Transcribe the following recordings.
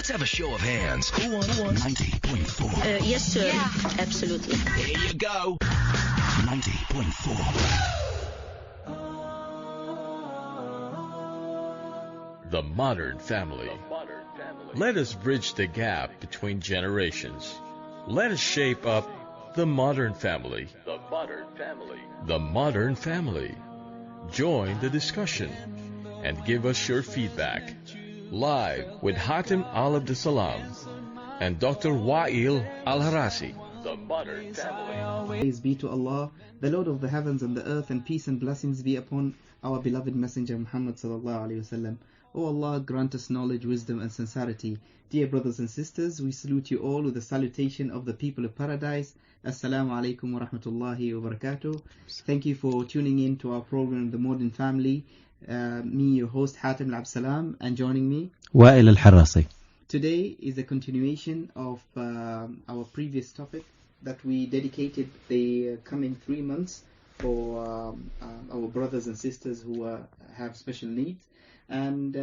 Let's have a show of hands. Who won 90.4? Yes, sir. Yeah. Absolutely. Here you go. 90.4. The Modern Family. Let us bridge the gap between generations. Let us shape up the modern family. The Modern Family. The Modern Family. Join the discussion and give us your feedback. Live with Hatem Al Abdessalam and Dr. Wa'il Al-Harasi. The Modern Family. Praise be to Allah, the Lord of the heavens and the earth, and peace and blessings be upon our beloved Messenger Muhammad sallallahu alaihi wasallam. O Allah, grant us knowledge, wisdom and sincerity. Dear brothers and sisters, we salute you all with the salutation of the people of paradise. Assalamu alaikum wa rahmatullahi wa barakatuh. Thank you for tuning in to our program, The Modern Family. Me, your host, Hatem Al Abdessalam, and joining me, Wa'il Al-Harasi. Today is a continuation of our previous topic that we dedicated the coming 3 months for our brothers and sisters who have special needs. And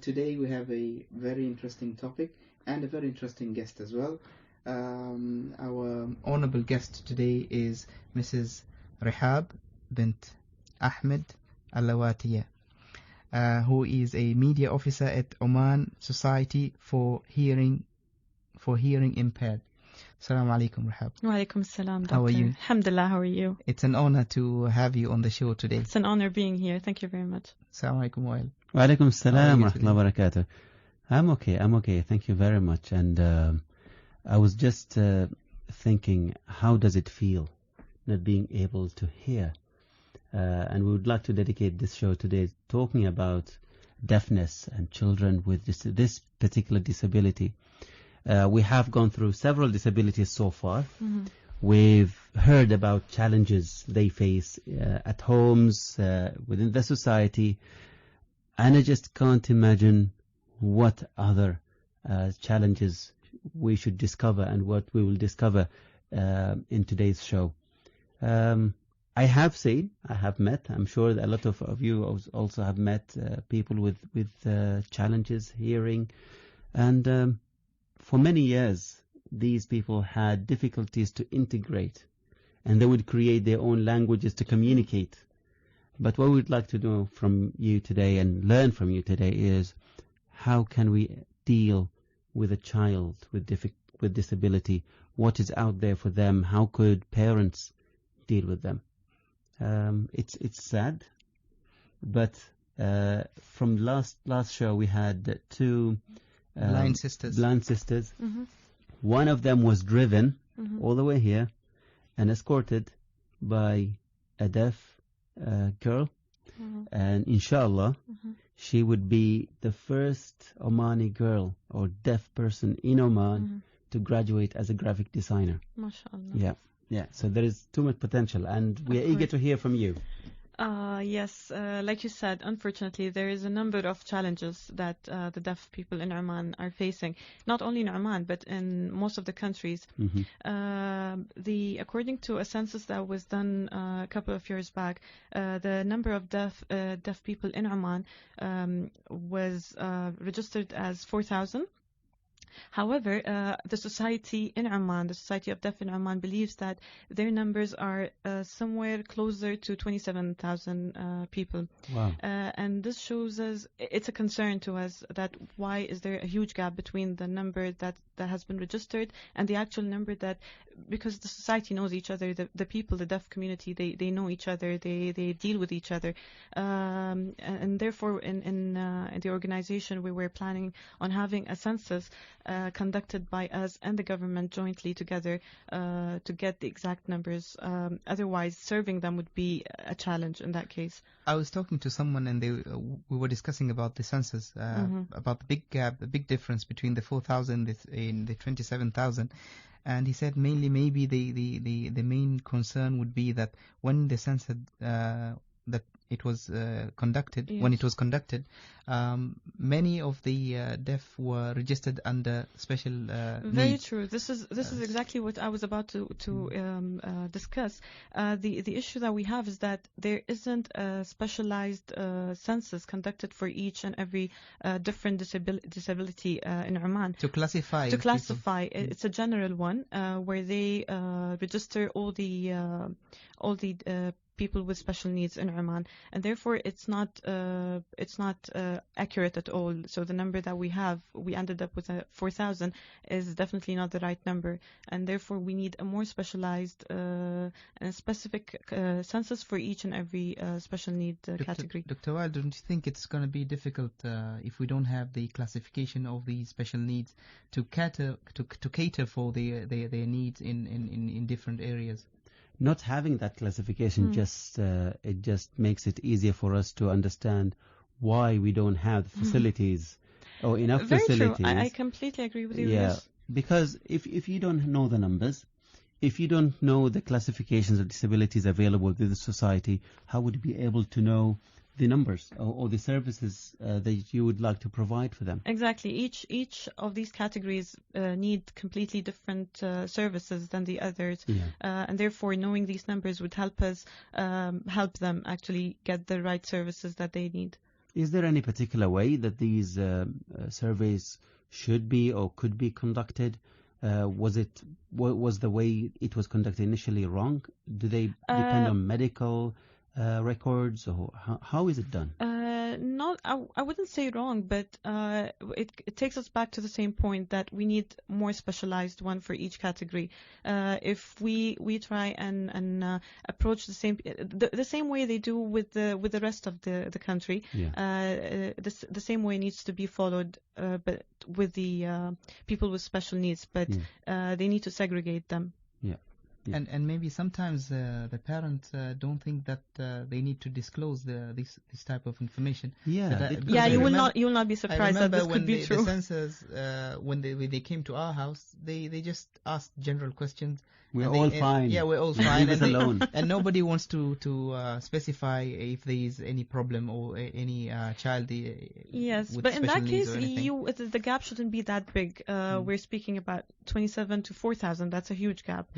today we have a very interesting topic and a very interesting guest as well. Our honorable guest today is Mrs. Rehab bint Ahmed Al-Lawatiya, who is a media officer at Oman Society for Hearing Impaired. Assalamu alaikum, Rehab. Wa alaikum salam, doctor. How are you? Alhamdulillah, how are you? It's an honor to have you on the show today. It's an honor being here. Thank you very much. Assalamu alaikum, Wa'il. Wa alaikum salam wa today? rahmatullahi wa barakatuh. I'm okay. Thank you very much. And I was just thinking, how does it feel not being able to hear? And we would like to dedicate this show today talking about deafness and children with this particular disability. We have gone through several disabilities so far. Mm-hmm. We've heard about challenges they face at homes, within the society, and I just can't imagine what other challenges we should discover and what we will discover in today's show. I have met, I'm sure that a lot of you also have met people with challenges hearing, and for many years these people had difficulties to integrate, and they would create their own languages to communicate. But what we'd like to know from you today and learn from you today is, how can we deal with a child with disability? What is out there for them? How could parents deal with them? It's sad, but from last show we had two Blind sisters. Mm-hmm. One of them was driven Mm-hmm. all the way here and escorted by a deaf girl, Mm-hmm. and inshallah Mm-hmm. she would be the first Omani girl or deaf person in Oman Mm-hmm. to graduate as a graphic designer. MashaAllah. Yeah, so there is too much potential, and we are Of eager course. to hear from you. Yes, like you said, unfortunately, there is a number of challenges that the deaf people in Oman are facing. Not only in Oman, but in most of the countries. Mm-hmm. According to a census that was done a couple of years back, the number of deaf people in Oman was registered as 4,000. However, the society in Oman, the Society of Deaf in Oman, believes that their numbers are somewhere closer to 27,000 people. Wow. And this shows us, it's a concern to us, that why is there a huge gap between the number that has been registered and the actual number that, because the society knows each other, the people, the deaf community, they know each other, they deal with each other. And therefore, in the organization, we were planning on having a census conducted by us and the government jointly together to get the exact numbers. Otherwise, serving them would be a challenge in that case. I was talking to someone and we were discussing about the census, about the big gap, the big difference between the 4,000 and the 27,000. And he said mainly maybe the main concern would be that when the census that it was conducted, Yes. when it was conducted, many of the deaf were registered under special Very needs. true. This is exactly what I was about to discuss. The issue that we have is that there isn't a specialized census conducted for each and every different disability in Oman. To classify. To people. classify, it's a general one where they register all the people with special needs in Oman, and therefore it's not accurate at all. So the number that we ended up with 4,000 is definitely not the right number, and therefore we need a more specialized and specific census for each and every special need category. Dr. Wild, don't you think it's going to be difficult if we don't have the classification of the special needs to cater for their needs in different areas? Not having that classification it just makes it easier for us to understand why we don't have the facilities or enough Very facilities. true. I completely agree with you. Yeah, Yes. because if you don't know the numbers, if you don't know the classifications of disabilities available within the society, how would you be able to know the numbers or the services that you would like to provide for them? Exactly. Each of these categories need completely different services than the others, and therefore knowing these numbers would help us help them actually get the right services that they need. Is there any particular way that these surveys should be or could be conducted? Was the way it was conducted initially wrong? Do they depend on medical records, or how is it done? I wouldn't say wrong, but it takes us back to the same point that we need more specialized one for each category. If we try and approach the same way they do with the rest of the country, the same way needs to be followed, but with the people with special needs, but they need to segregate them. And maybe sometimes the parents don't think that they need to disclose this type of information. You will not be surprised that this could be true. The censors, when they came to our house, they just asked general questions. We're all fine. Yeah, we're all fine. Leave us alone. And nobody wants to specify if there is any problem or any child yes, with but in special that needs case, the gap shouldn't be that big. We're speaking about 27 to 4,000. That's a huge gap.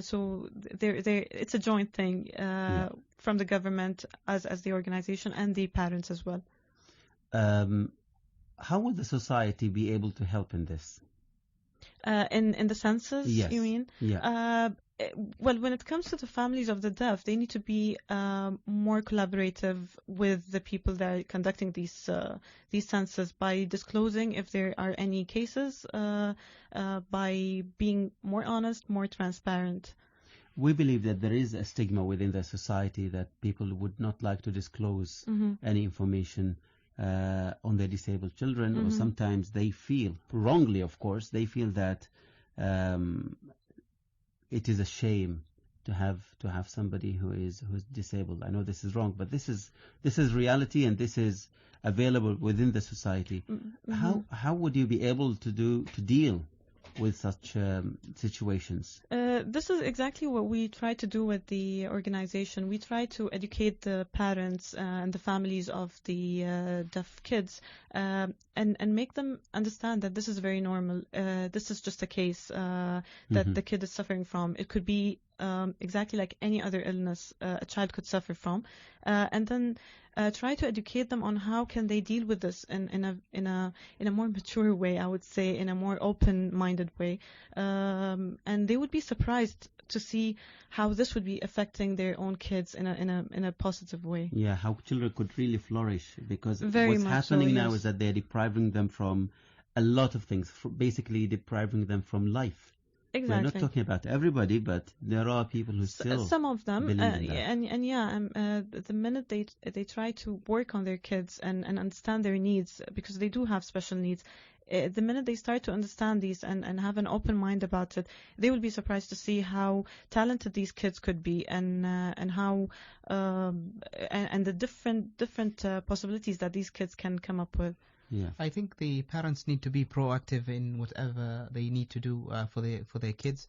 So it's a joint thing from the government as the organization and the parents as well. How would the society be able to help in this? In the census, yes. you mean? Yeah. Well, when it comes to the families of the deaf, they need to be more collaborative with the people that are conducting these census by disclosing if there are any cases, by being more honest, more transparent. We believe that there is a stigma within the society that people would not like to disclose any information on their disabled children, or sometimes they feel, wrongly of course, they feel that it is a shame to have somebody who's disabled. I know this is wrong, but this is reality, and this is available within the society. How would you be able to deal with such situations? This is exactly what we try to do with the organization. We try to educate the parents and the families of the deaf kids and make them understand that this is very normal. This is just a case that the kid is suffering from. It could be exactly like any other illness a child could suffer from, and then try to educate them on how can they deal with this in a more mature way, I would say, in a more open-minded way, and they would be surprised to see how this would be affecting their own kids in a positive way. Yeah, how children could really flourish, because Very what's happening so, now yes. is that they're depriving them from a lot of things, basically depriving them from life. Exactly. We're not talking about everybody, but there are people who still some of them, believe in that. The minute they try to work on their kids and understand their needs, because they do have special needs, the minute they start to understand these and have an open mind about it, they will be surprised to see how talented these kids could be, and how and the different possibilities that these kids can come up with. Yeah. I think the parents need to be proactive in whatever they need to do for their kids.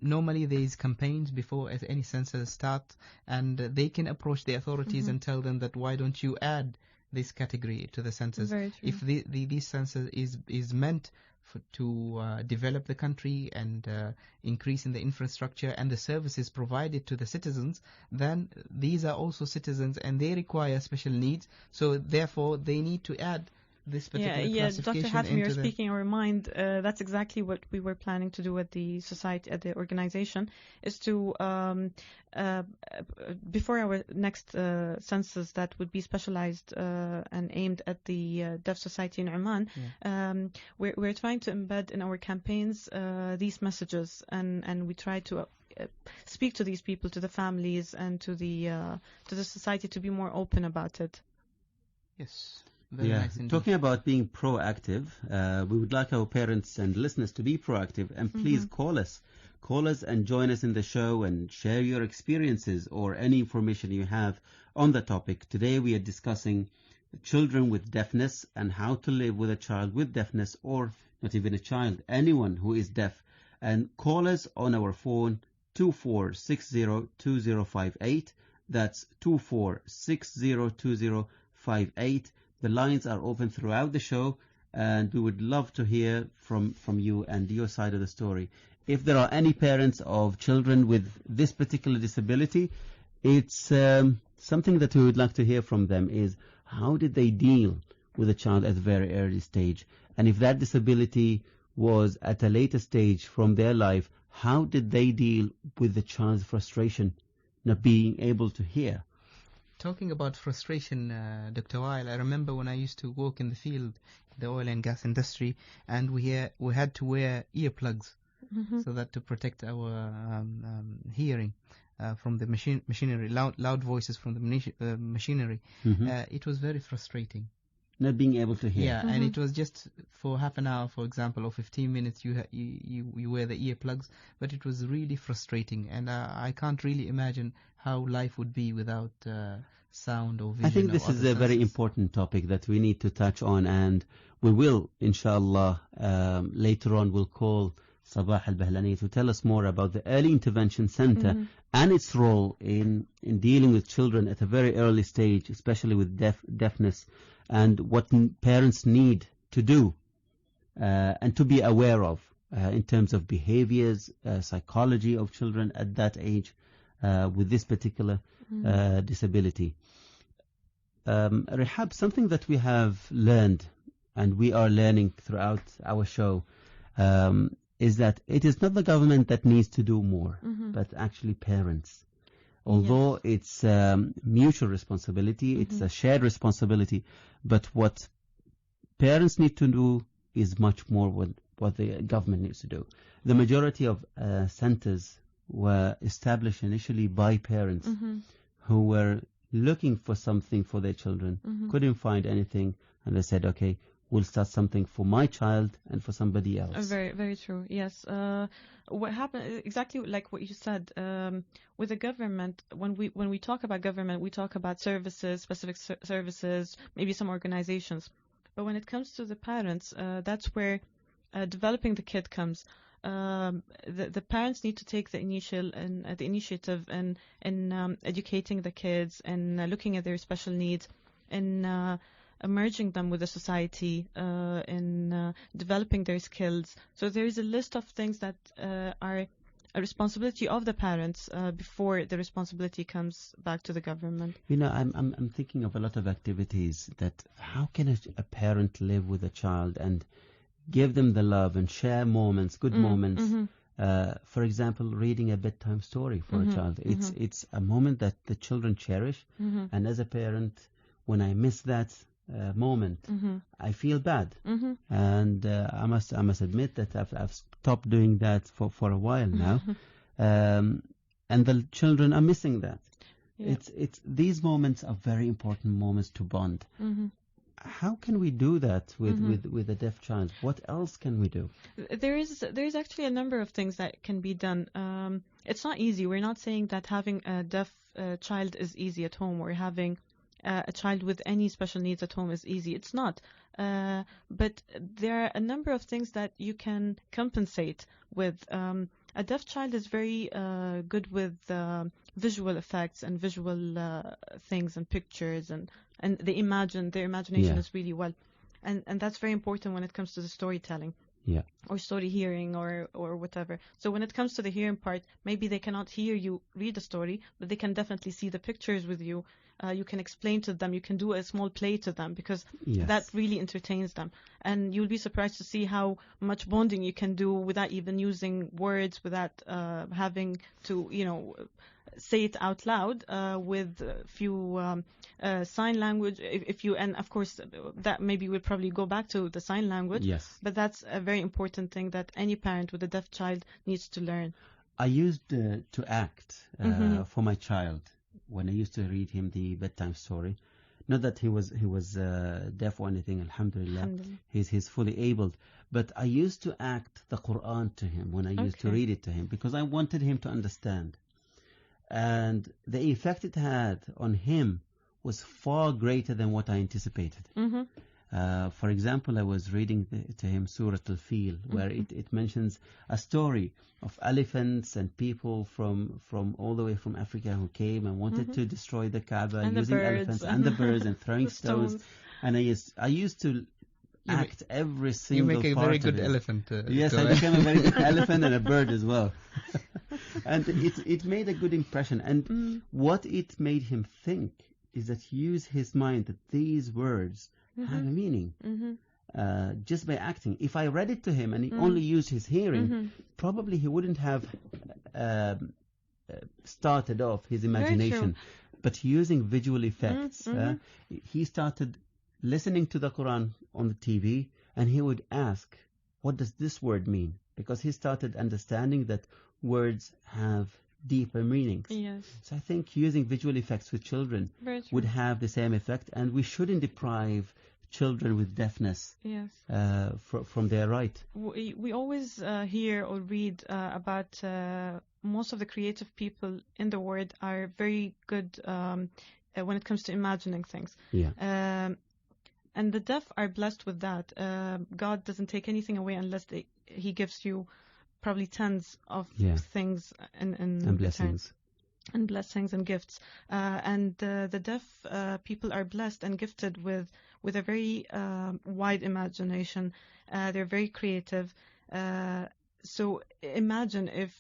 Normally there is campaigns before any census start, and they can approach the authorities and tell them that why don't you add this category to the census. Very true. If this census is meant to develop the country and increase in the infrastructure and the services provided to the citizens, then these are also citizens and they require special needs. So therefore, they need to add this particular classification Dr. Hatmi, you're into the... speaking our mind. That's exactly what we were planning to do at the society, at the organization, is to before our next census that would be specialized and aimed at the deaf society in Oman. We're trying to embed in our campaigns these messages, and we try to speak to these people, to the families, and to the society to be more open about it. Yes. Very nice indeed. Talking about being proactive, we would like our parents and listeners to be proactive, and please call us. Call us and join us in the show and share your experiences or any information you have on the topic. Today we are discussing children with deafness and how to live with a child with deafness, or not even a child, anyone who is deaf. And call us on our phone 24602058. That's 24602058. The lines are open throughout the show, and we would love to hear from you and your side of the story. If there are any parents of children with this particular disability, it's something that we would like to hear from them is how did they deal with a child at a very early stage? And if that disability was at a later stage from their life, how did they deal with the child's frustration, not being able to hear? Talking about frustration, Dr. Weil, I remember when I used to work in the field, the oil and gas industry, and we had to wear earplugs so that to protect our hearing from the machinery, loud voices from the machinery. It was very frustrating. Not being able to hear. Yeah, and it was just for half an hour, for example, or 15 minutes, you wear the earplugs, but it was really frustrating, and I can't really imagine how life would be without sound or vision. I think this is a very important topic that we need to touch on, and we will, inshallah, later on we'll call Sabah Al-Bahlani to tell us more about the Early Intervention Center and its role in dealing with children at a very early stage, especially with deafness, and what parents need to do and to be aware of in terms of behaviors, psychology of children at that age with this particular disability. Rehab, something that we have learned and we are learning throughout our show is that it is not the government that needs to do more, but actually parents. Although it's mutual responsibility, it's a shared responsibility, but what parents need to do is much more what the government needs to do. The majority of centers were established initially by parents who were looking for something for their children, couldn't find anything, and they said, okay, we'll start something for my child and for somebody else. Very, very true. Yes. What happened, exactly like what you said, with the government, when we talk about government, we talk about services, specific services, maybe some organizations. But when it comes to the parents, that's where developing the kid comes. The parents need to take the initiative in educating the kids and looking at their special needs and merging them with the society in developing their skills. So there is a list of things that are a responsibility of the parents before the responsibility comes back to the government. You know, I'm thinking of a lot of activities that how can a parent live with a child and give them the love and share moments, good moments. For example, reading a bedtime story for a child. It's a moment that the children cherish, and as a parent, when I miss that moment, I feel bad, and I must admit that I've stopped doing that for a while now, and the children are missing that. It's these moments are very important moments to bond. How can we do that with a deaf child? What else can we do? There is actually a number of things that can be done. It's not easy. We're not saying that having a deaf child is easy at home, or having a child with any special needs at home is easy. It's not. But there are a number of things that you can compensate with. A deaf child is very good with visual effects and visual things and pictures, and their imagination Yeah. is really well, and that's very important when it comes to the storytelling. Yeah. Or story hearing or whatever. So when it comes to the hearing part, maybe they cannot hear you read the story, but they can definitely see the pictures with you. You can explain to them, you can do a small play to them, because Yes. that really entertains them. And you'll be surprised to see how much bonding you can do without even using words, without having to, say it out loud, with a few sign language. If you, and of course, that maybe we'll probably go back to the sign language. Yes. But that's a very important thing that any parent with a deaf child needs to learn. I used to act Mhm. for my child when I used to read him the bedtime story. Not that he was deaf or anything. Alhamdulillah, Alhamdulillah. he's fully able. But I used to act the Quran to him when I used to Okay. read it to him, because I wanted him to understand. And the effect it had on him was far greater than what I anticipated. Mhm. For example, I was reading to him Surah Al-Fil, where it mentions a story of elephants and people from all the way from Africa who came and wanted to destroy the Kaaba And the using birds. elephants and the birds and throwing The stones. stones. And I used to ma- act every You single make a part very of good it. elephant. Yes, Dr. I became a very good elephant and a bird as well. And it made a good impression. And what it made him think is that he used his mind that these words have a meaning. Just by acting. If I read it to him and he only used his hearing, probably he wouldn't have started off his imagination. But using visual effects, he started listening to the Quran on the TV, and he would ask, what does this word mean? Because he started understanding that words have deeper meanings. Yes. So I think using visual effects with children Very true. would have the same effect, and we shouldn't deprive children with deafness Yes. from their right. We always hear or read about most of the creative people in the world are very good when it comes to imagining things. Yeah. And the deaf are blessed with that. God doesn't take anything away unless He gives you probably tons of Yeah. things in And return. blessings. And blessings and gifts. And the deaf people are blessed and gifted with a very wide imagination. They're very creative. So imagine if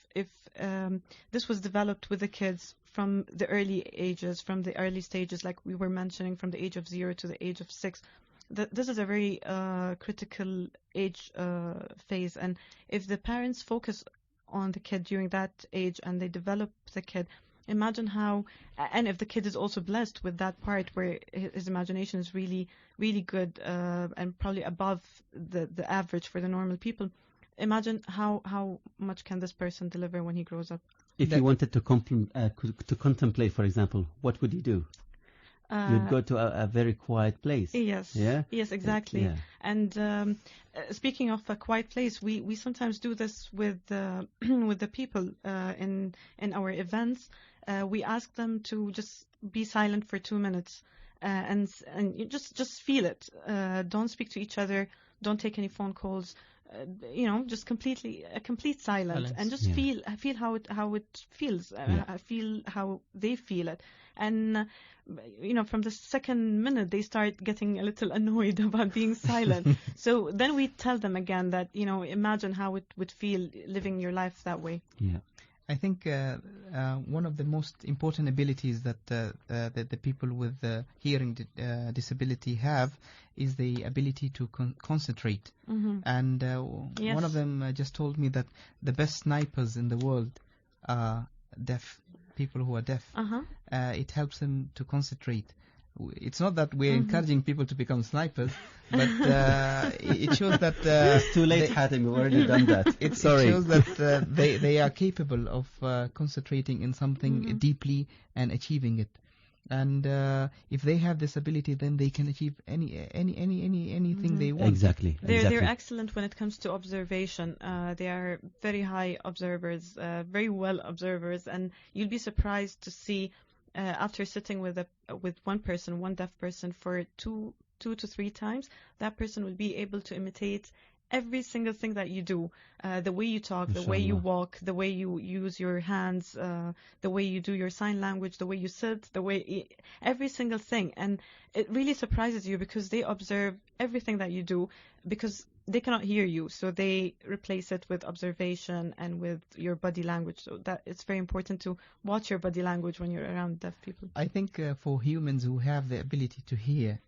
this was developed with the kids from the early ages, from the early stages, like we were mentioning, from the age of 0 to the age of 6. This is a very critical age phase. And if the parents focus on the kid during that age and they develop the kid, imagine how, and if the kid is also blessed with that part where his imagination is really, really good and probably above the average for the normal people, imagine how much can this person deliver when he grows up. If you wanted to contemplate, for example, what would you do? You'd go to a very quiet place. Yes. Yeah? Yes, exactly. Yeah. And speaking of a quiet place, we sometimes do this with with the people in our events. We ask them to just be silent for 2 minutes and you just feel it. Don't speak to each other. Don't take any phone calls. Just complete silence, and just Yeah. feel how it feels. Feel how they feel it, and from the second minute they start getting a little annoyed about being silent. So then we tell them again that imagine how it would feel living your life that way. Yeah. I think one of the most important abilities that the people with hearing disability have is the ability to concentrate. And Yes. one of them just told me that the best snipers in the world are deaf people who are deaf. It helps them to concentrate. It's not that we're encouraging people to become snipers, but it shows that It's too late, Hatem. We've already done that. it Sorry. shows that they are capable of concentrating in something deeply and achieving it. And if they have this ability, then they can achieve anything they want. Exactly. They're excellent when it comes to observation. They are very high observers, very well observers, and you'll be surprised to see after sitting with one deaf person for 2 2 to 3 times, that person will be able to imitate every single thing that you do, the way you talk, the way you Inshallah. walk, the way you use your hands, the way you do your sign language, the way you sit, every single thing. And it really surprises you because they observe everything that you do because they cannot hear you, so they replace it with observation and with your body language. So that it's very important to watch your body language when you're around deaf people. I think for humans who have the ability to hear,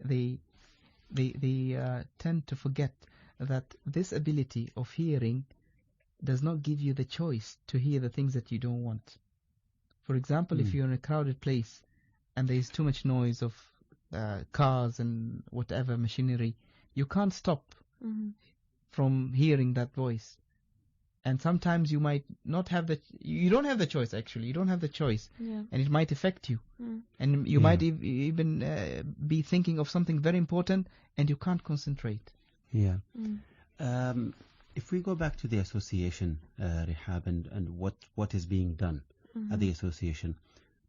they tend to forget that this ability of hearing does not give you the choice to hear the things that you don't want. For example, if you're in a crowded place and there's too much noise of cars and whatever machinery, you can't stop from hearing that voice. And sometimes you might not have you don't have the choice actually, you don't have the choice. Yeah. And it might affect you. And you might even be thinking of something very important and you can't concentrate. Yeah. If we go back to the association, Rihab, and what is being done at the association,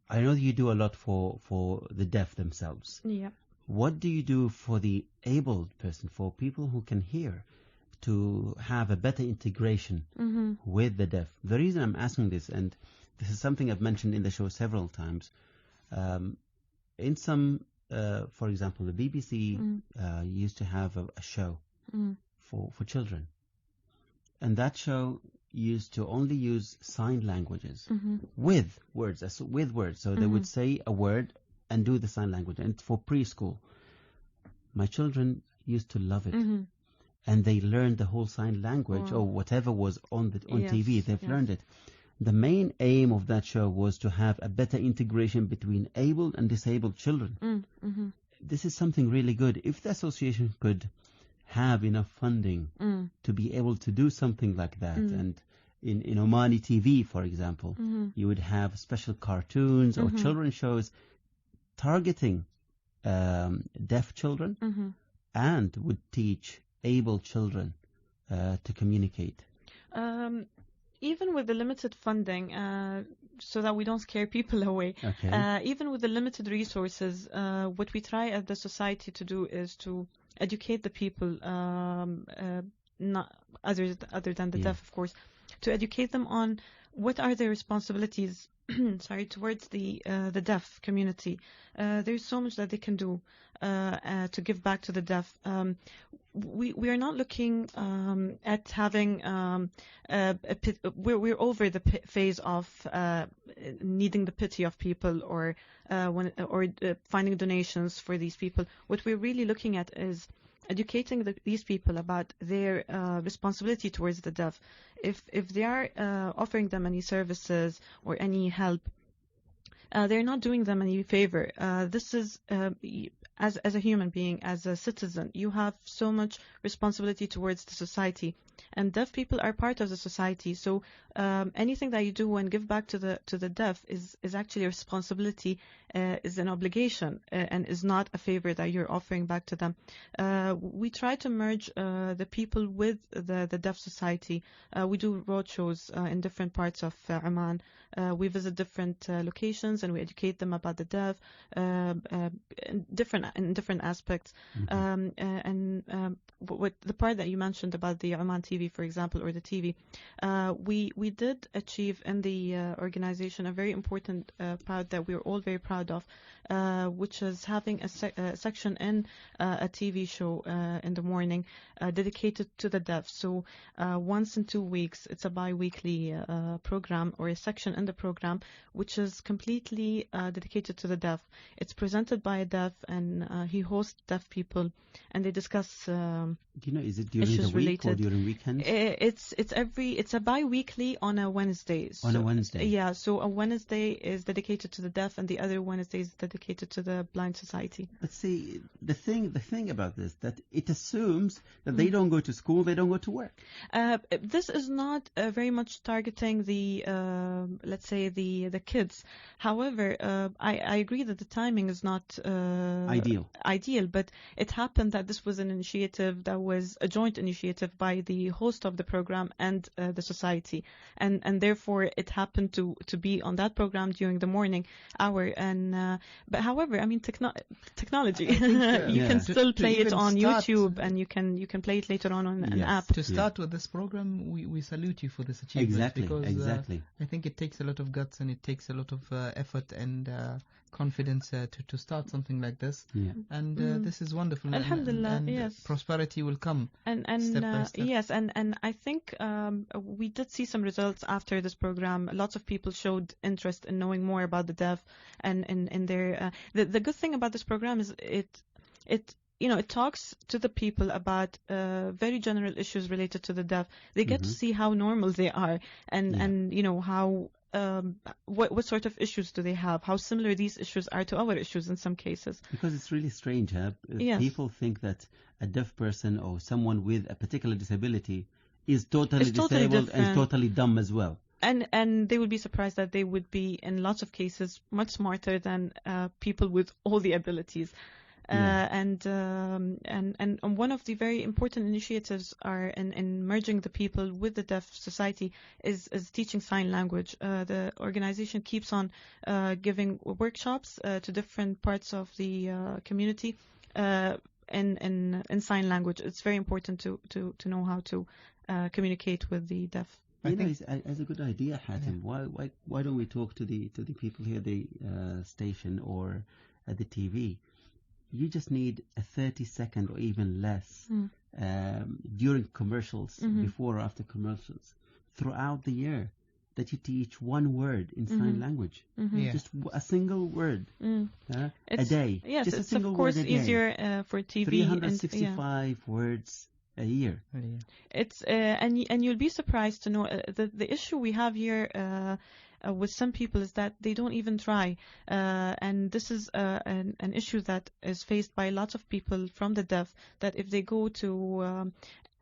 I know that you do a lot for the deaf themselves. Yeah. What do you do for the abled person, for people who can hear, to have a better integration with the deaf? The reason I'm asking this, and this is something I've mentioned in the show several times, in some, for example, the BBC used to have a show for children. And that show used to only use sign languages with words. So they would say a word and do the sign language. And for preschool, my children used to love it. And they learned the whole sign language or whatever was on TV. They've learned it. The main aim of that show was to have a better integration between able and disabled children. This is something really good. If the association could have enough funding to be able to do something like that, and in Omani TV, for example, you would have special cartoons or children's shows targeting deaf children and would teach able children to communicate. Even with the limited funding, so that we don't scare people away, even with the limited resources, what we try at the society to do is to educate the people, not other than the deaf, of course, to educate them on what are their responsibilities towards the deaf community. There's so much that they can do to give back to the deaf. We are not looking at having we're over the phase of needing the pity of people or finding donations for these people. What we're really looking at is educating these people about their responsibility towards the deaf. If they are offering them any services or any help, they're not doing them any favor. This is as a human being, as a citizen, you have so much responsibility towards the society, and deaf people are part of the society. So anything that you do and give back to the deaf is actually a responsibility, is an obligation, and is not a favor that you're offering back to them. We try to merge the people with the deaf society. We do roadshows in different parts of Oman. We visit different locations and we educate them about the deaf in different aspects. What the part that you mentioned about the Oman TV, for example, or the TV, we did achieve in the organization a very important part that we're all very proud of, which is having a section in a TV show in the morning dedicated to the deaf. So once in 2 weeks, it's a bi-weekly program or a section in the program which is completely dedicated to the deaf. It's presented by a deaf, and he hosts deaf people, and they discuss do you know, is it during the week related. or during weekends? It's a bi-weekly on a Wednesday. On a Wednesday. Yeah, so a Wednesday is dedicated to the deaf, and the other Wednesday is dedicated to the blind society. But see, the thing about this, that it assumes that they don't go to school, they don't go to work. This is not very much targeting the, let's say, the kids. However, I agree that the timing is not Ideal. ideal, but it happened that this was an initiative that was a joint initiative by the host of the program and the society, and therefore it happened to be on that program during the morning hour. And but however, I mean, technology, you can still play it on YouTube, and you can play it later on an app. To start with this program, we salute you for this achievement. Because I think it takes a lot of guts and it takes a lot of effort and confidence to start something like this. And this is wonderful. Alhamdulillah, and yes. Prosperity will come and step by step. Yes, and I think we did see some results after this program. Lots of people showed interest in knowing more about the deaf, and in their the good thing about this program is it talks to the people about very general issues related to the deaf. They get to see how normal they are, and how what sort of issues do they have, how similar these issues are to our issues in some cases. Because it's really strange, Yes. People think that a deaf person or someone with a particular disability is totally disabled and totally dumb as well. And they would be surprised that they would be, in lots of cases, much smarter than people with all the abilities. And one of the very important initiatives are in merging the people with the deaf society is teaching sign language. The organization keeps on giving workshops to different parts of the community in sign language. It's very important to know how to communicate with the deaf. I think it's a good idea, Hatem. Why don't we talk to the people here at the station or at the TV? You just need a 30-second or even less during commercials, before or after commercials, throughout the year, that you teach one word in sign language. Just a single word a day. Yes, just it's a single of course word a easier day. for TV. 365 words a year. It's and you'll be surprised to know the issue we have here with some people is that they don't even try, and this is an issue that is faced by lots of people from the deaf, that if they go to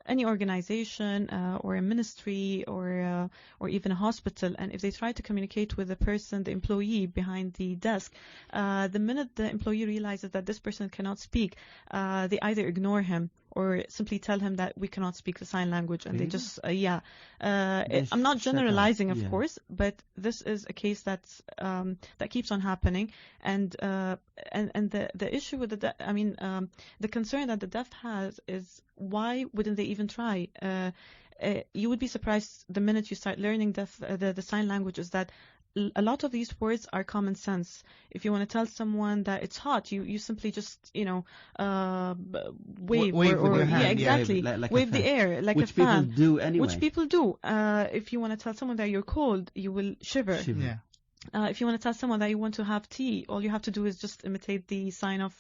any organization or a ministry or even a hospital, and if they try to communicate with the person, the employee behind the desk, the minute the employee realizes that this person cannot speak, they either ignore him or simply tell him that we cannot speak the sign language, and they just I'm not generalizing, of course, but this is a case that's that keeps on happening, and the issue with the concern that the deaf has is, why wouldn't they even try? You would be surprised the minute you start learning the sign languages that a lot of these words are common sense. If you want to tell someone that it's hot, you simply just wave wave with your hand. Exactly, like wave the air like which a fan. People do anyway. Which people do. If you want to tell someone that you're cold, you will shiver. Yeah. If you want to tell someone that you want to have tea, all you have to do is just imitate the sign of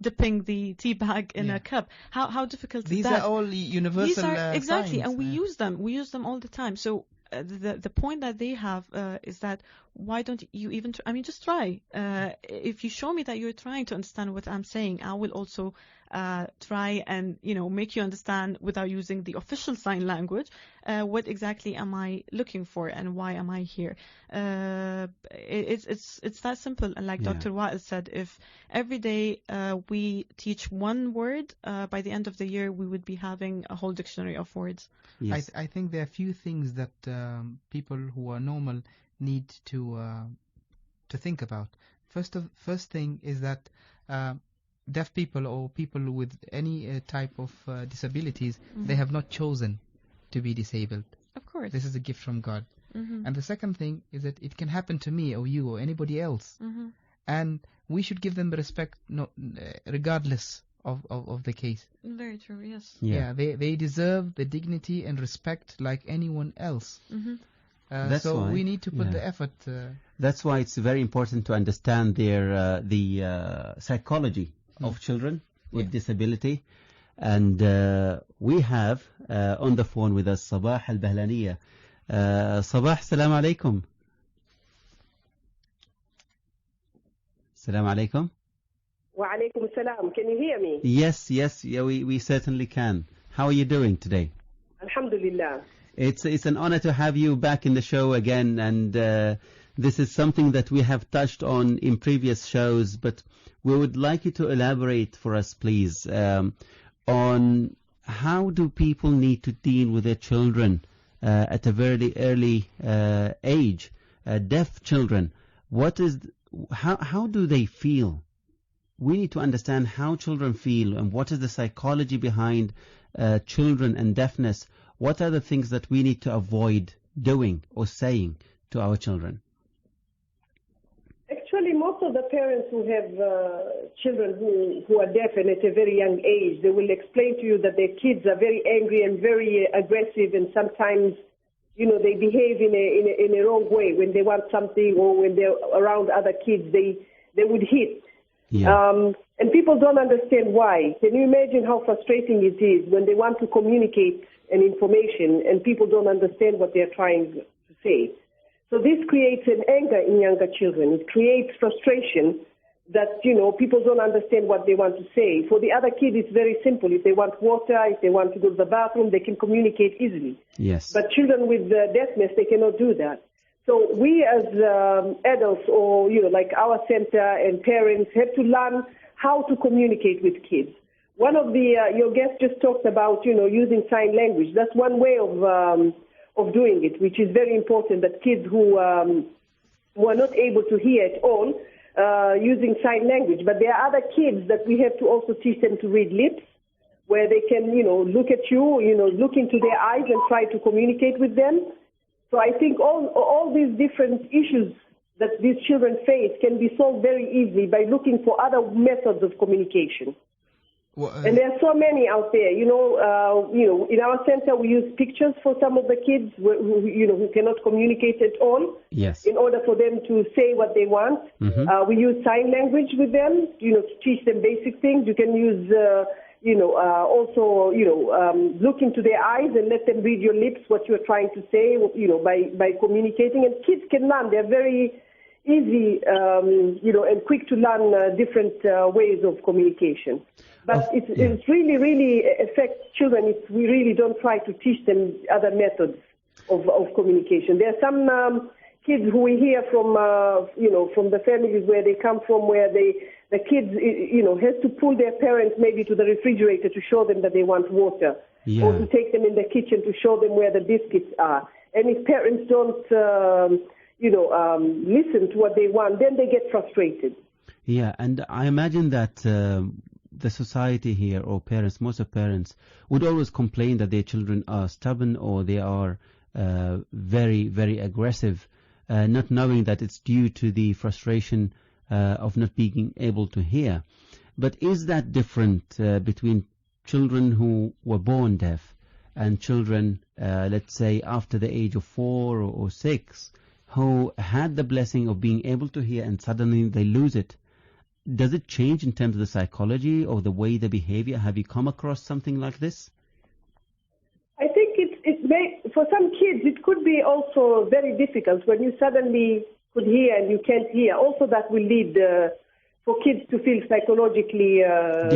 dipping the tea bag in a cup. How difficult is that? These are all universal exactly, signs. and we use them. We use them all the time. So the point that they have is that, why don't you even just try. If you show me that you're trying to understand what I'm saying, I will also try and make you understand, without using the official sign language, what exactly am I looking for and why am I here. It's that simple. And like Dr. Wa'il said, if every day we teach one word, by the end of the year we would be having a whole dictionary of words. Yes. I think there are few things that people who are normal need to think about. First thing is that deaf people or people with any type of disabilities, they have not chosen to be disabled. Of course. This is a gift from God. And the second thing is that it can happen to me or you or anybody else. And we should give them respect, regardless of the case. Very true, yes. Yeah, they deserve the dignity and respect like anyone else. That's so why, we need to put the effort. That's why it's very important to understand the psychology of children with disability. And we have on the phone with us Sabah Al-Bahlaniya. Sabah, salam alaikum. Salam alaikum. Wa alaikum salam. Can you hear me? Yes, we certainly can. How are you doing today? Alhamdulillah. It's an honor to have you back in the show again, and This is something that we have touched on in previous shows, but we would like you to elaborate for us, please, on how do people need to deal with their children at a very early age, deaf children. How do they feel? We need to understand how children feel and what is the psychology behind children and deafness. What are the things that we need to avoid doing or saying to our children? Actually, most of the parents who have children who are deaf and at a very young age, they will explain to you that their kids are very angry and very aggressive, and sometimes, they behave in a wrong way. When they want something or when they're around other kids, they would hit. Yeah. And people don't understand why. Can you imagine how frustrating it is when they want to communicate an information and people don't understand what they're trying to say? So this creates an anger in younger children. It creates frustration that, people don't understand what they want to say. For the other kid, it's very simple. If they want water, if they want to go to the bathroom, they can communicate easily. Yes. But children with deafness, they cannot do that. So we as adults or, like our center and parents have to learn how to communicate with kids. One of your guests just talked about, using sign language. That's one way of doing it, which is very important, that kids who are not able to hear at all, using sign language. But there are other kids that we have to also teach them to read lips, where they can, look at you, look into their eyes and try to communicate with them. So I think all these different issues that these children face can be solved very easily by looking for other methods of communication. Well, and there are so many out there. In our center we use pictures for some of the kids who cannot communicate at all. Yes. In order for them to say what they want, we use sign language with them. To teach them basic things. You can use. Also, look into their eyes and let them read your lips, what you're trying to say, by communicating. And kids can learn. They're very easy, and quick to learn different ways of communication. But it really, really affects children if we really don't try to teach them other methods of communication. There are some kids who we hear from, from the families where they come from, where the kids, has to pull their parents maybe to the refrigerator to show them that they want water, or to take them in the kitchen to show them where the biscuits are. And if parents don't, listen to what they want, then they get frustrated. Yeah, and I imagine that the society here, or parents, most of parents, would always complain that their children are stubborn or they are very, very aggressive, not knowing that it's due to the frustration of not being able to hear. But is that different between children who were born deaf and children, let's say, after the age of 4 or 6, who had the blessing of being able to hear and suddenly they lose it? Does it change in terms of the psychology or the way the behavior? Have you come across something like this? I think for some kids it could be also very difficult when you suddenly could hear and you can't hear. Also that will lead for kids to feel psychologically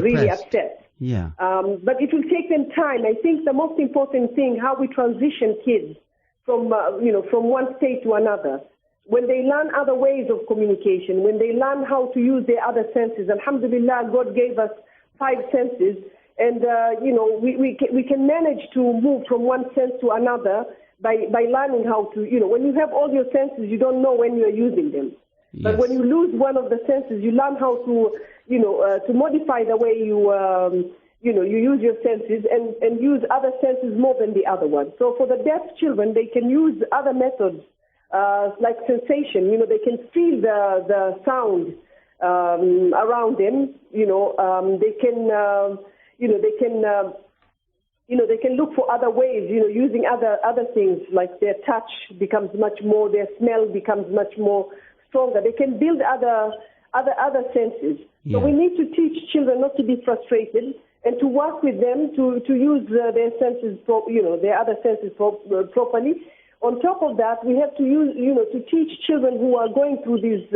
really upset. Yeah. But it will take them time. I think the most important thing, how we transition kids from one state to another. When they learn other ways of communication, when they learn how to use their other senses, alhamdulillah, God gave us 5 senses, and we can manage to move from one sense to another by learning how to, when you have all your senses, you don't know when you are using them. Yes. But when you lose one of the senses, you learn how to, to modify the way you use your senses and use other senses more than the other one. So for the deaf children, they can use other methods like sensation. They can feel the sound around them. They can look for other ways, using other things, like their touch becomes much more, their smell becomes much more stronger. They can build other senses. Yeah. So we need to teach children not to be frustrated and to work with them to use their senses, their other senses properly. On top of that, we have to use, to teach children who are going through this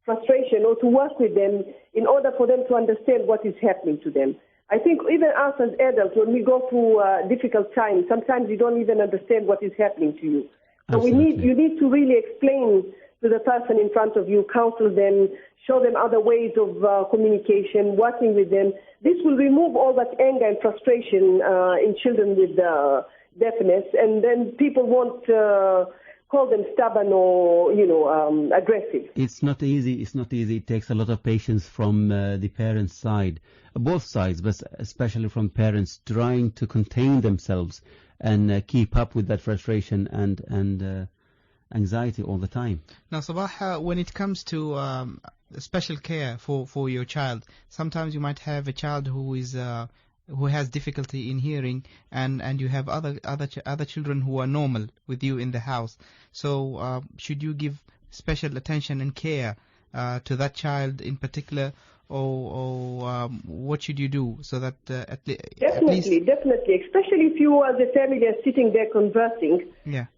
frustration, or to work with them in order for them to understand what is happening to them. I think even us as adults, when we go through difficult times, sometimes you don't even understand what is happening to you. So Absolutely. you need to really explain to the person in front of you, counsel them, show them other ways of communication, working with them. This will remove all that anger and frustration in children with deafness, and then people won't call them stubborn or, aggressive. It's not easy. It's not easy. It takes a lot of patience from the parents' side, both sides, but especially from parents trying to contain themselves and keep up with that frustration and anxiety all the time. Now, Sabah, when it comes to special care for your child, sometimes you might have a child who has difficulty in hearing, and you have other children who are normal with you in the house. So should you give special attention and care to that child in particular, or what should you do so that Definitely, especially if you as a family are sitting there conversing,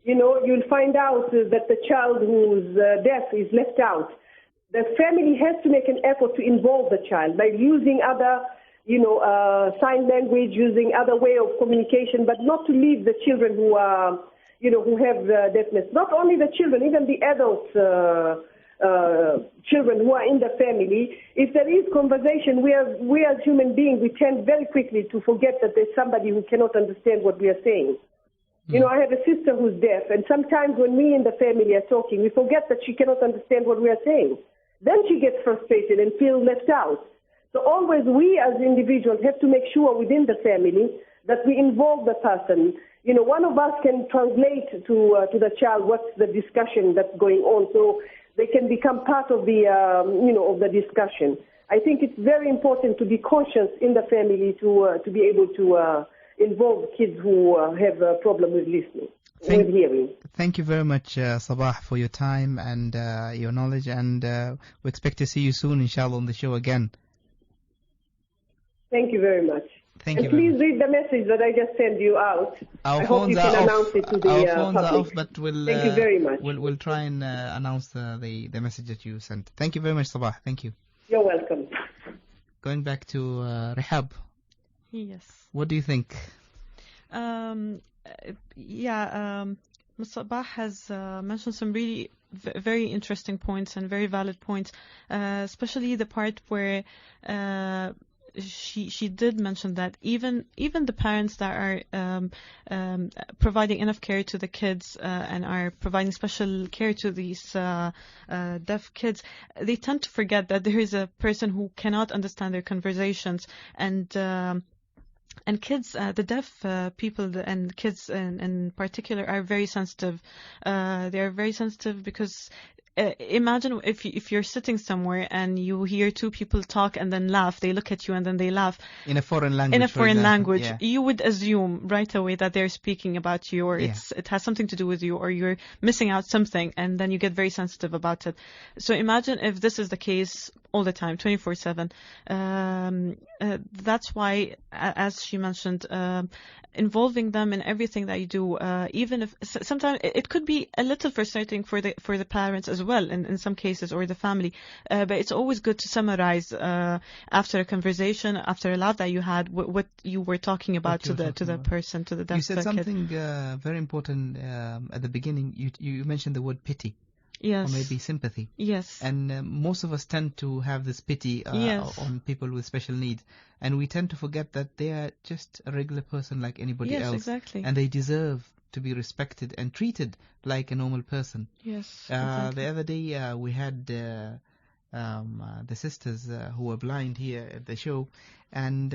you'll find out that the child who's deaf is left out. The family has to make an effort to involve the child by using other sign language, using other way of communication, but not to leave the children who are, who have deafness. Not only the children, even the adults, children who are in the family. If there is conversation, we as human beings, we tend very quickly to forget that there's somebody who cannot understand what we are saying. I have a sister who's deaf, and sometimes when we in the family are talking, we forget that she cannot understand what we are saying. Then she gets frustrated and feels left out. So always we as individuals have to make sure within the family that we involve the person. One of us can translate to the child what's the discussion that's going on, so they can become part of the, of the discussion. I think it's very important to be conscious in the family to be able to involve kids who have a problem with listening. With hearing. Thank you very much, Sabah, for your time and your knowledge, and we expect to see you soon, inshallah, on the show again. Thank you very much. And please read the message that I just sent you out. Our I hope you can announce it to the Our phones public. are off, but Thank you very much. We'll try and announce the message that you sent. Thank you very much, Sabah. Thank you. You're welcome. Going back to Rehab. Yes. What do you think? Sabah has mentioned some really very interesting points and very valid points, especially the part where she did mention that even the parents that are providing enough care to the kids and are providing special care to these deaf kids, they tend to forget that there is a person who cannot understand their conversations, and kids, the deaf people and kids in particular are very sensitive. They are very sensitive because imagine if you're sitting somewhere and you hear two people talk and then laugh, they look at you and then they laugh. In a foreign language. Yeah. You would assume right away that they're speaking about you, or it has something to do with you, or you're missing out something, and then you get very sensitive about it. So imagine if this is the case all the time, 24/7. That's why, as she mentioned, involving them in everything that you do, even if sometimes it could be a little frustrating for the parents as well in some cases, or the family, but it's always good to summarize after a conversation, after a laugh that you had, what you were talking about to the person, to the deaf kid. You said something very important at the beginning. You mentioned the word pity. Yes. Or maybe sympathy. Yes. And most of us tend to have this pity on people with special needs. And we tend to forget that they are just a regular person like anybody else. Yes, exactly. And they deserve to be respected and treated like a normal person. Yes, exactly. The other day we had the sisters who were blind here at the show. And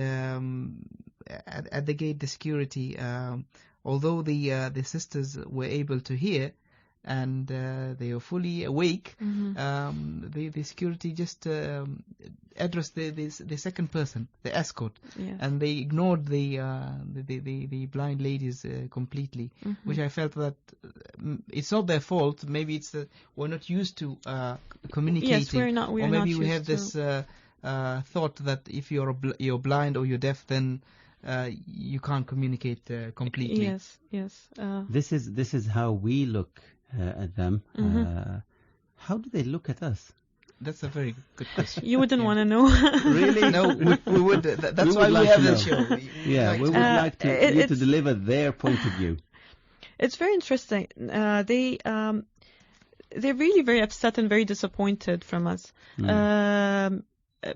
at the gate, the security, although the sisters were able to hear, and they were fully awake, the security just addressed the second person, the escort, and they ignored the blind ladies completely, which I felt that it's not their fault. Maybe it's that we're not used to communicating. Yes, we're not. Or maybe we have this thought that if you're blind or you're deaf, then you can't communicate completely. Yes. This is how we look at them. How do they look at us? That's a very good question. You wouldn't want to know. Really? No, we would. That's why we have the show. We would like you to deliver their point of view. It's very interesting. they're really very upset and very disappointed from us.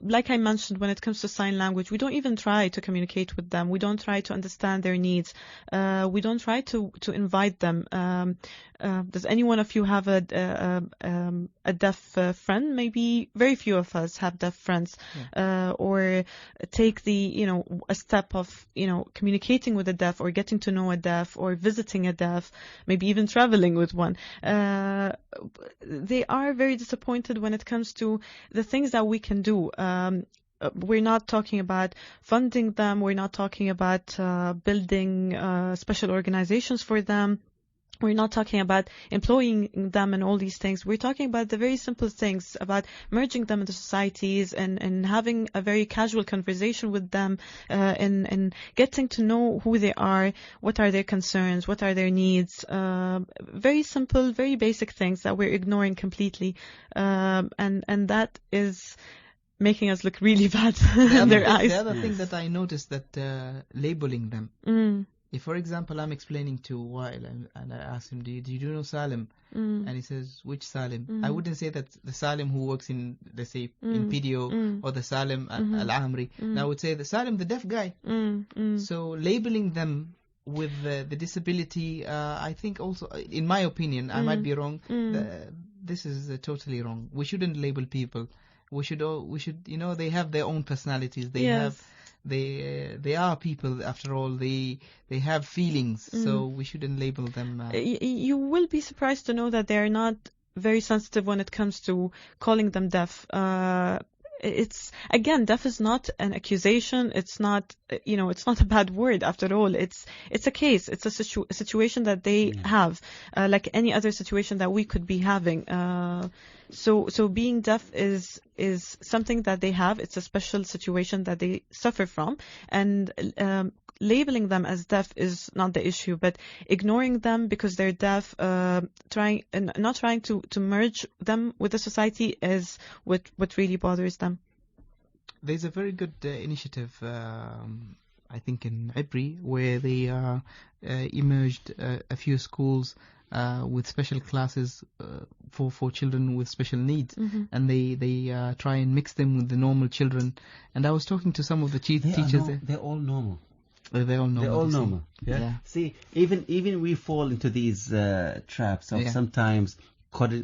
Like I mentioned, when it comes to sign language, we don't even try to communicate with them. We don't try to understand their needs. We don't try to invite them. Does any one of you have a deaf friend? Maybe very few of us have deaf friends. Or take a step of, communicating with a deaf, or getting to know a deaf, or visiting a deaf, maybe even traveling with one. They are very disappointed when it comes to the things that we can do. We're not talking about funding them. We're not talking about building special organizations for them. We're not talking about employing them and all these things. We're talking about the very simple things, about merging them into societies and having a very casual conversation with them, and getting to know who they are, what are their concerns, what are their needs. Very simple, very basic things that we're ignoring completely. And that is making us look really bad in their eyes. The other thing that I noticed, that labeling them. If, for example, I'm explaining to Wael and I ask him, do you know Salim? And he says, which Salim? I wouldn't say that the Salim who works in, let's say, in PDO, or the Salim Al-Amri. I would say the Salim, the deaf guy. So labeling them with the disability, I think also, in my opinion, I might be wrong, this is totally wrong. We shouldn't label people. We should, they have their own personalities. They are people after all. They have feelings, so we shouldn't label them. You will be surprised to know that they are not very sensitive when it comes to calling them deaf. It's, again, deaf is not an accusation. It's not, it's not a bad word after all. It's a case. It's a situation that they have, like any other situation that we could be having. So being deaf is something that they have. It's a special situation that they suffer from, and labeling them as deaf is not the issue, but ignoring them because they're deaf, not trying to merge them with the society is what really bothers them. There's a very good initiative, I think, in Ibri, where they emerged a few schools with special classes for children with special needs, and they try and mix them with the normal children. And I was talking to some of the teachers. They're all normal. They're all normal. They're all normal. Yeah. See, even we fall into these traps of sometimes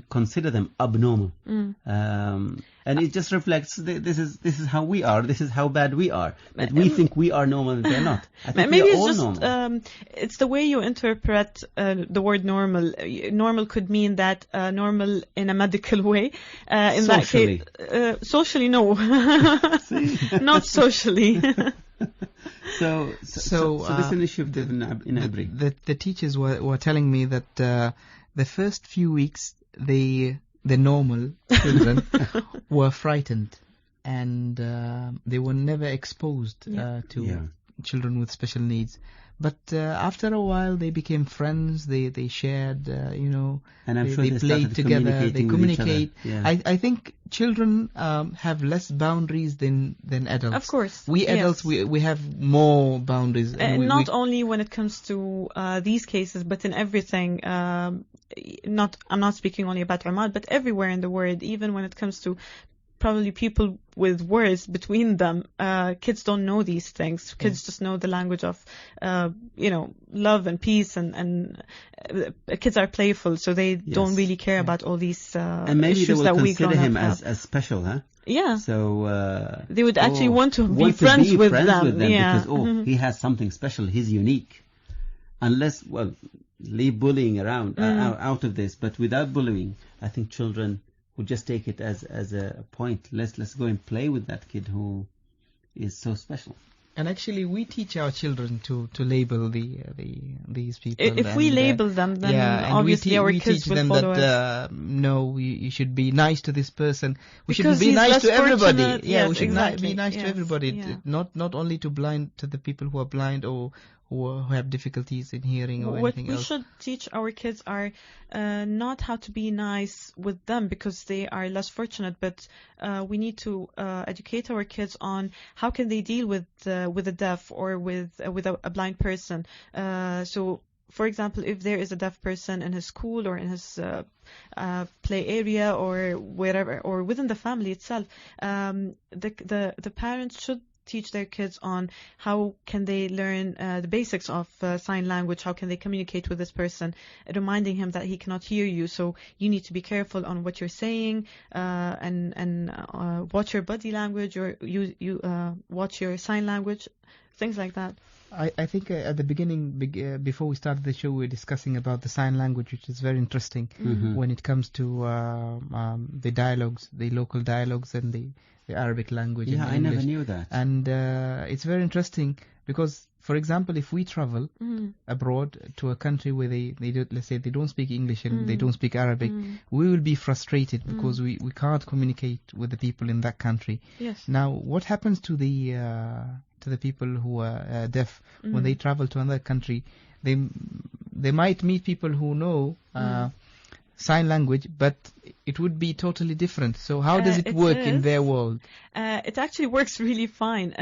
consider them abnormal, and it just reflects this is how we are. This is how bad we are. That we think we are normal and they're not. I think maybe we're it's all just normal. It's the way you interpret the word normal. Normal could mean that normal in a medical way. In Socially. that case, socially, no, not socially. So this is an issue in Ibri. The teachers were telling me that the first few weeks the normal children were frightened, and they were never exposed to children with special needs. But after a while, they became friends. They shared, and I'm sure they played together. They communicate. Yeah. I think children have less boundaries than adults. Of course, we adults we have more boundaries. Not only when it comes to these cases, but in everything. I'm not speaking only about Ahmad, but everywhere in the world. Even when it comes to probably people with words between them, kids don't know these things. Kids just know the language of, love and peace, and kids are playful, so they don't really care about all these and maybe issues they will that we consider grown him up have. as special, huh? Yeah. So they would actually want to be friends with them. Yeah. Because he has something special. He's unique. Unless, leave bullying around out of this, but without bullying, I think children would just take it as a point. Let's go and play with that kid who is so special. And actually, we teach our children to label these people. If we label them, then obviously our kids will follow us. We teach them that no, you should be nice to this person. We Because should be nice to everybody. Fortunate. Yeah, yes, we should exactly. be nice to everybody. Yeah. Not only to the people who are blind or who have difficulties in hearing or anything else. What we should teach our kids are not how to be nice with them because they are less fortunate, but we need to educate our kids on how can they deal with a deaf or with a blind person. So, for example, if there is a deaf person in his school or in his play area or wherever, or within the family itself, the parents should teach their kids on how can they learn the basics of sign language, how can they communicate with this person, reminding him that he cannot hear you, so you need to be careful on what you're saying, and watch your body language, or you watch your sign language, things like that. I think at the beginning, before we started the show, we were discussing about the sign language, which is very interesting when it comes to the dialogues, the local dialogues, and the Arabic language. Yeah, and I English. never knew that. And it's very interesting because, for example, if we travel abroad to a country where they do, let's say they don't speak English and they don't speak Arabic, we will be frustrated because we can't communicate with the people in that country. Yes. Now, what happens to the people who are deaf when they travel to another country? They might meet people who know sign language, but it would be totally different. So how does it work in their world? It actually works really fine.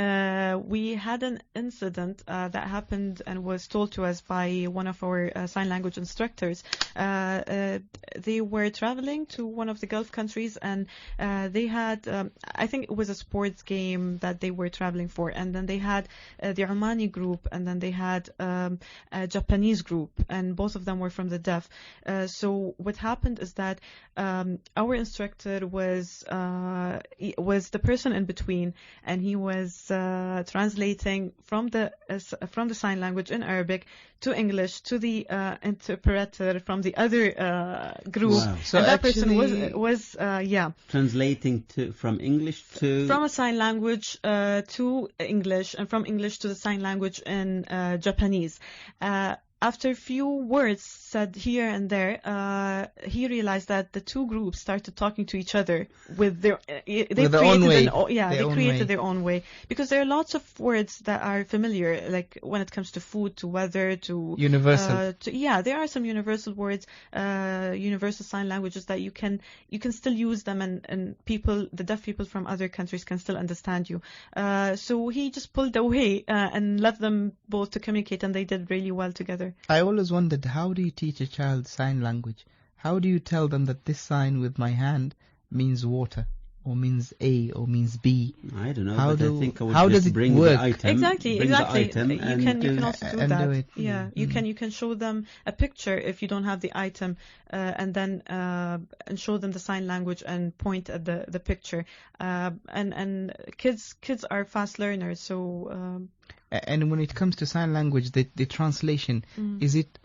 We had an incident that happened and was told to us by one of our sign language instructors. They were traveling to one of the Gulf countries, and they had, I think it was a sports game that they were traveling for, and then they had the Omani group, and then they had a Japanese group, and both of them were from the deaf. So what happened is that our instructor was the person in between, and he was translating from the sign language in Arabic to English to the interpreter from the other group. Wow. So and that actually person was Translating from English to... From a sign language to English, and from English to the sign language in Japanese. After a few words said here and there, he realized that the two groups started talking to each other with their own way. They created their own way, because there are lots of words that are familiar, like when it comes to food, to weather, to universal. There are some universal words, universal sign languages that you can still use them, and the deaf people from other countries can still understand you. So he just pulled away and left them both to communicate, and they did really well together. I always wondered, how do you teach a child sign language? How do you tell them that this sign with my hand means water, or means A, or means B? I don't know, I think I would how just does it bring work? the item. Exactly. You can also do and that. do it. Yeah, you can show them a picture if you don't have the item, and then and show them the sign language and point at the picture. And kids are fast learners, so. And when it comes to sign language, the translation, is it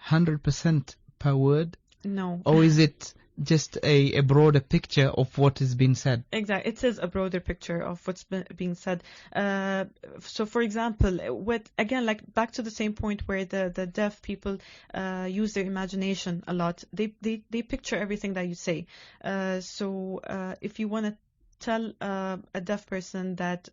100% per word? No. Or is it just a broader picture of what is being said? Exactly. It is a broader picture of what's being said. So, for example, like back to the same point where the deaf people use their imagination a lot. They picture everything that you say. So if you want to tell a deaf person that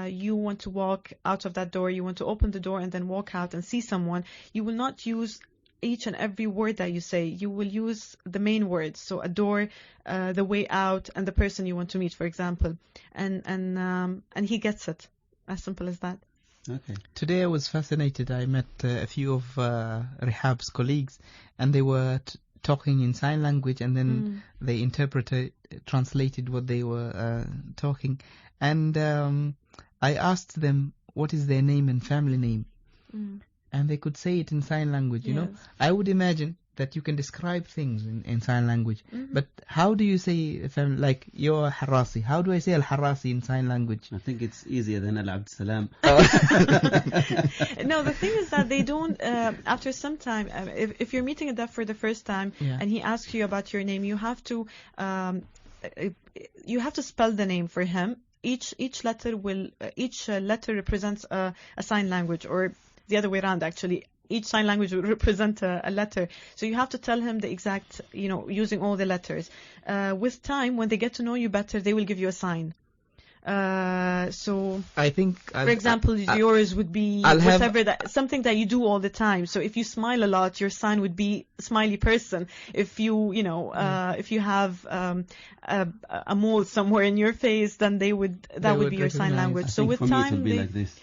you want to walk out of that door, you want to open the door and then walk out and see someone, you will not use each and every word that you say. You will use the main words, so a door, the way out, and the person you want to meet, for example, and he gets it. As simple as that. Okay. Today I was fascinated. I met a few of Rehab's colleagues, and they were talking in sign language, and then the interpreter translated what they were talking. And I asked them what is their name and family name, and they could say it in sign language. You know, I would imagine that you can describe things in sign language, but how do you say, like, you're Harasi? How do I say Al-Harasi in sign language? I think it's easier than Al-Abd Salam. No, the thing is that they don't, after some time, if you're meeting a deaf for the first time and he asks you about your name, you have to spell the name for him. Each letter represents a sign language, or the other way around, actually. Each sign language will represent a letter. So you have to tell him the exact, using all the letters. With time, when they get to know you better, they will give you a sign. So I think, for example, yours would be something that you do all the time. So if you smile a lot, your sign would be smiley person. If you if you have a mole somewhere in your face, then that would be your sign language. So with time, it'll be like this.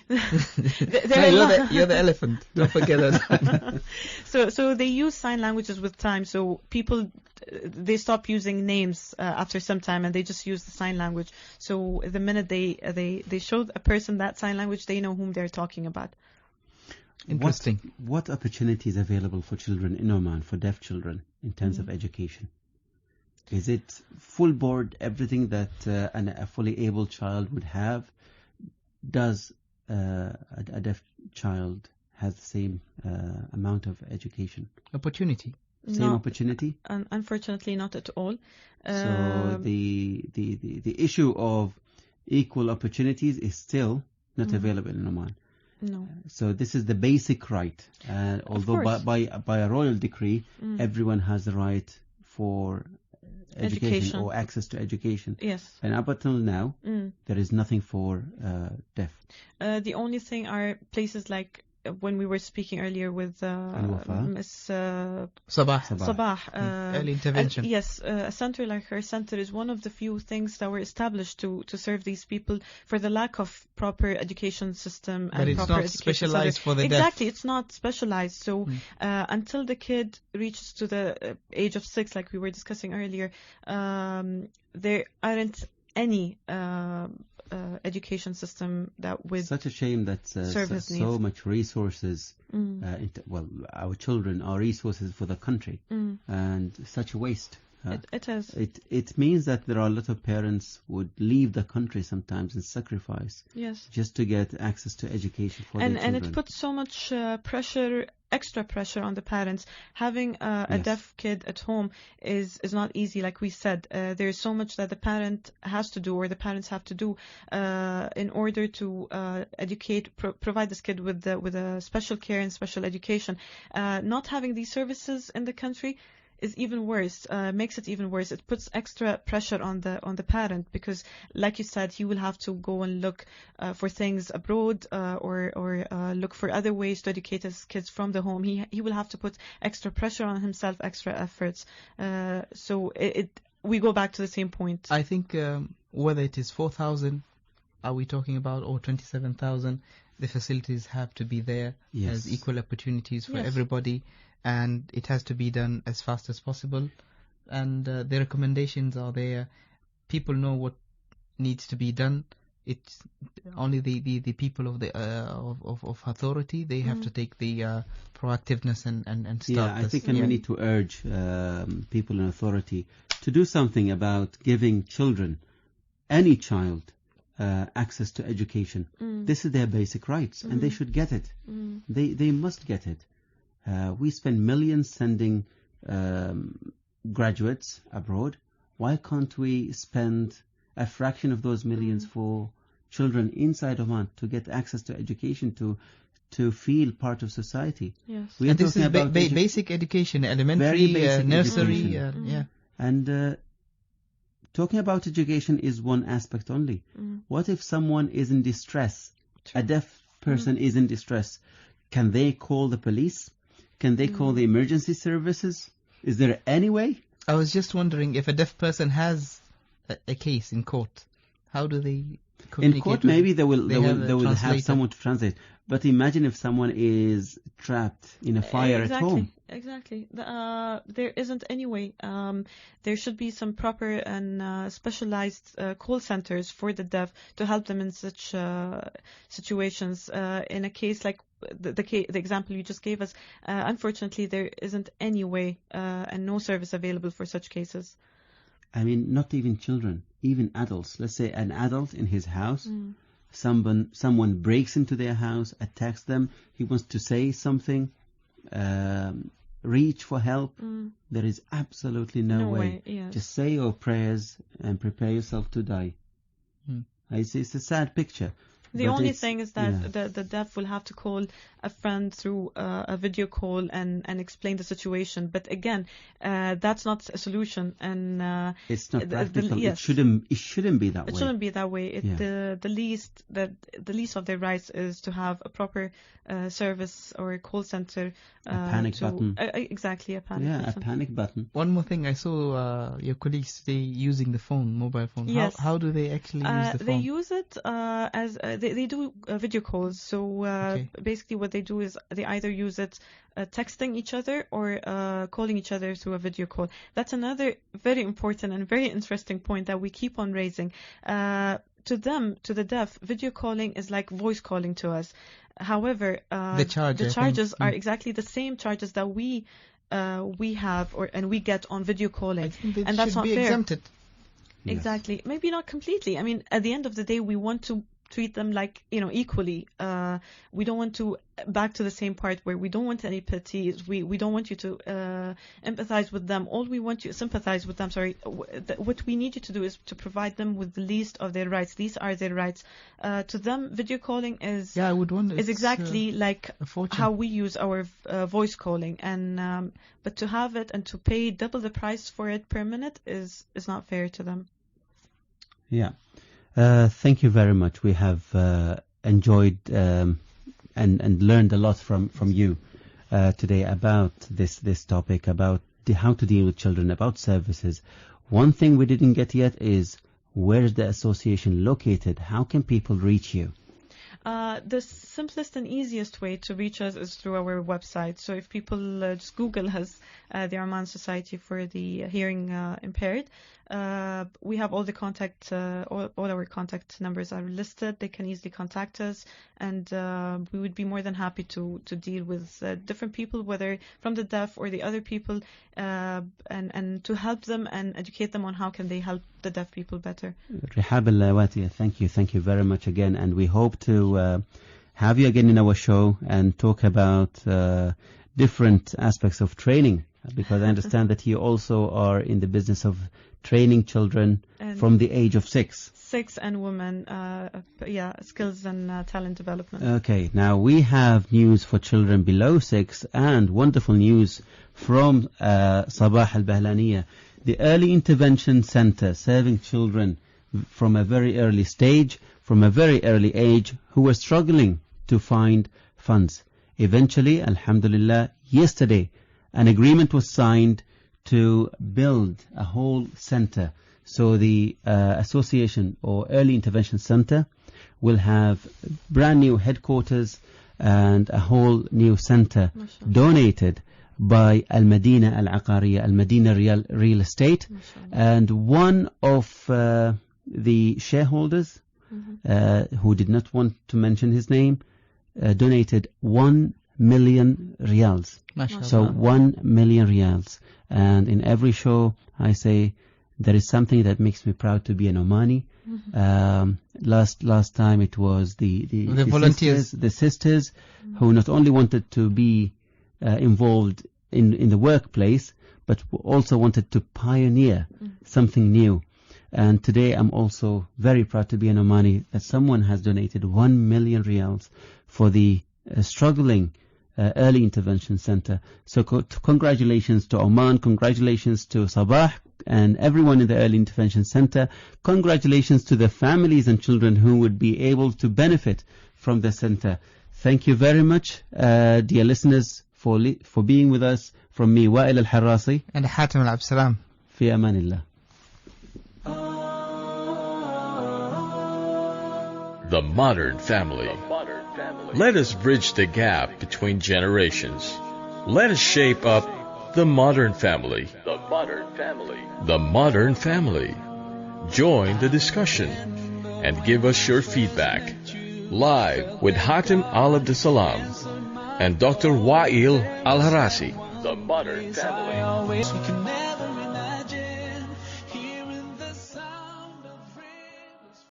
You're the elephant. Don't forget that. So they use sign languages with time. So people, they stop using names after some time, and they just use the sign language. So the minute they show a person that sign language, they know whom they're talking about. Interesting. What opportunities available for children in Oman, for deaf children, in terms of education? Is it full board, everything that a fully able child would have? Does a deaf child have the same amount of education? Opportunity. Same opportunity? Unfortunately, not at all. So the issue of equal opportunities is still not available in Oman. No. So this is the basic right. Although by a royal decree, everyone has the right for education or access to education. Yes. And up until now, there is nothing for deaf. The only thing are places like when we were speaking earlier with Miss Sabah. Early intervention. Yes, a center like her center is one of the few things that were established to serve these people for the lack of proper education system but and proper education. But it's not specialized for the deaf. Exactly, it's not specialized. So until the kid reaches to the age of 6, like we were discussing earlier, there aren't any education system that would such a shame that so much resources our children are resources for the country and such a waste. It is. It means that there are a lot of parents would leave the country sometimes and sacrifice just to get access to education for their children. And it puts so much extra pressure on the parents. Having a deaf kid at home is not easy. Like we said, there's so much that the parent has to do, or the parents have to do, in order to provide this kid with a special care and special education. Not having these services in the country is even worse, makes it even worse. It puts extra pressure on the parent, because like you said, he will have to go and look for things abroad, or look for other ways to educate his kids from the home. He will have to put extra pressure on himself, extra efforts. So we go back to the same point. I think whether it is 4,000 are we talking about, or 27,000, the facilities have to be there as equal opportunities for everybody. And it has to be done as fast as possible. And the recommendations are there. People know what needs to be done. It's only the people of the of authority. They have to take the proactiveness and start this. I think we need to urge people in authority to do something about giving children, any child, access to education. This is their basic rights, and they should get it. They must get it. We spend millions sending graduates abroad. Why can't we spend a fraction of those millions for children inside Oman to get access to education, to feel part of society? Yes. We are talking about basic education, elementary, nursery. And talking about education is one aspect only. What if someone is in distress? A deaf person is in distress. Can they call the police? Can they call the emergency services? Is there any way? I was just wondering, if a deaf person has a case in court, how do they communicate? In court, maybe they will have someone to translate. But imagine if someone is trapped in a fire at home. Exactly. There isn't any way. There should be some proper and specialized call centers for the deaf to help them in such situations. In a case like the example you just gave us, unfortunately, there isn't any way and no service available for such cases. I mean, not even children, even adults. Let's say an adult in his house, someone breaks into their house, attacks them, he wants to say something, reach for help. There is absolutely no way. Just say your prayers and prepare yourself to die. It's a sad picture. The But only it's- thing is that yeah. the deaf will have to call a friend through a video call and explain the situation. But again, that's not a solution. And It's not the- practical. yes. It shouldn't be that it way. shouldn't be that way. Yeah. The least of their rights is to have a proper service or a call center. A panic button. Exactly, a panic Yeah, a button. panic button. One more thing, I saw your colleagues today using the phone, mobile phone. Yes. How do they actually use the phone? They use it as they do video calls. So Okay. basically, what they do is they either use it texting each other or calling each other through a video call. That's another very important and very interesting point that we keep on raising. To them, to the deaf, video calling is like voice calling to us. However, The charge, I think. charges are Mm. exactly the same charges that we have and we get on video I calling, think they and that's should not be fair. exempted. Yes. Exactly. Maybe not completely. I mean, at the end of the day, we want to treat them like, equally. We don't want to, back to the same part where we don't want any pity. We don't want you to empathize with them. All we want you sympathize with them. Sorry. What we need you to do is to provide them with the least of their rights. These are their rights. To them, video calling is Yeah, I would wonder. is exactly like a fortune. how we use our voice calling, and but to have it and to pay double the price for it per minute is not fair to them. Yeah. Thank you very much. We have enjoyed and learned a lot from you today about this topic, about how to deal with children, about services. One thing we didn't get yet is, where is the association located? How can people reach you? The simplest and easiest way to reach us is through our website. So if people just Google us, the Oman Society for the Hearing Impaired, we have all the contact, all our contact numbers are listed. They can easily contact us, and we would be more than happy to deal with different people, whether from the deaf or the other people, and to help them and educate them on how can they help the deaf people better. Rihab Al-Lawati, thank you very much again, and we hope to have you again in our show and talk about different aspects of training, because I understand that you also are in the business of training children And from the age of 6. 6 and women, skills and talent development. Okay, now we have news for children below 6 and wonderful news from Sabah Al-Bahlaniya, the Early Intervention Center, serving children from a very early stage, from a very early age, who were struggling to find funds. Eventually, alhamdulillah, yesterday, an agreement was signed to build a whole center. So the association or Early Intervention Center will have brand new headquarters and a whole new center MashaAllah. donated by Al-Madina Al-Aqariya, Al-Madina Real Estate. MashaAllah. And one of the shareholders, who did not want to mention his name, donated 1 million riyals. MashaAllah. So 1 million riyals. And in every show I say there is something that makes me proud to be an Omani. Last time it was the volunteers. the sisters who not only wanted to be involved in the workplace, but also wanted to pioneer something new. And today I'm also very proud to be an Omani that someone has donated 1 million riyals for the struggling Early Intervention Center. So congratulations to Oman, congratulations to Sabah and everyone in the Early Intervention Center. Congratulations to the families and children who would be able to benefit from the center. Thank you very much, dear listeners, for being with us. From me, Wa'il Al-Harrasi. And Hatem Al-Absalam. Fi amanillah. The modern family. Let us bridge the gap between generations. Let us shape up the modern family. The modern family. The modern family. Join the discussion and give us your feedback. Live with Hatem Al-Absalam and Dr. Wa'il Al-Harrasi. The modern family.